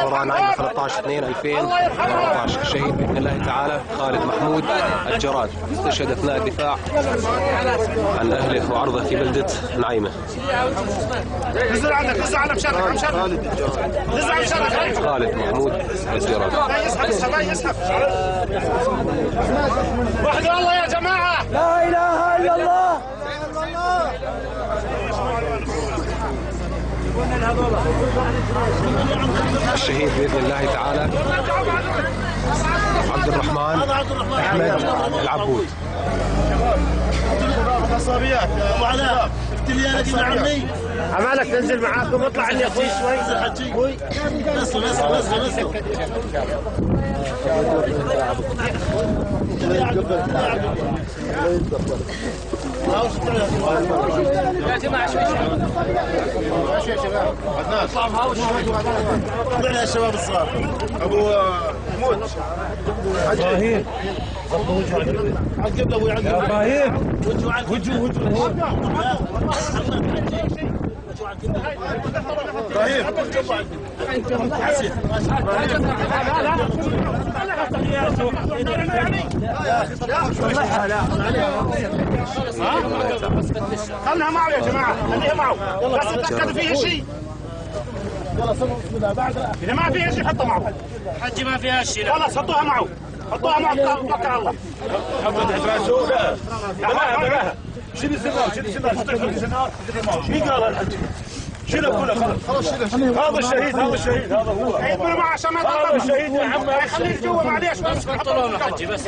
فوران عام 13/2/2014. الشهيد باذن الله تعالى خالد محمود الجراد استشهد اثناء الدفاع عن اهله وعرضه في بلده نعيمه. نزل عندك، نزل على مشارك، نزل على مشارك. خالد محمود الجراد. يسحب وحد الله يا جماعه، لا اله الا الله. الشهيد باذن الله تعالى عبد الرحمن احمد العبود. اصابيات ابو علاء افتلي انا دي عمي عمالك تنزل معاكم واطلع عندي اخوي شوي. نزل حجي نزل يا جماعه شوي يا شباب طلعنا يا شباب الصغار. ابو موت ابراهيم عقب ابو عقب ابراهيم وجهه ابراهيم حسين خلها معه يا جماعه، خليها معه بس تاكدوا فيه شيء. يلا صلوا بسم الله. بعد اذا ما فيها شيء حطوا معه. حجي ما فيها شيء. خلاص حطوها معه، حطوها معه. توكل على الله. حطوا تحت راسه. لا شيل الزنار، شيل الزنار، شيل الزنار. مين قال الحجي؟ شيله كله خلاص شيله. هذا الشهيد، هذا الشهيد، هذا هو. يقبلوا معه عشان ما يتقطع. هذا الشهيد يا عم. خليه جوا معليش بس. حطوا له الحجي بس.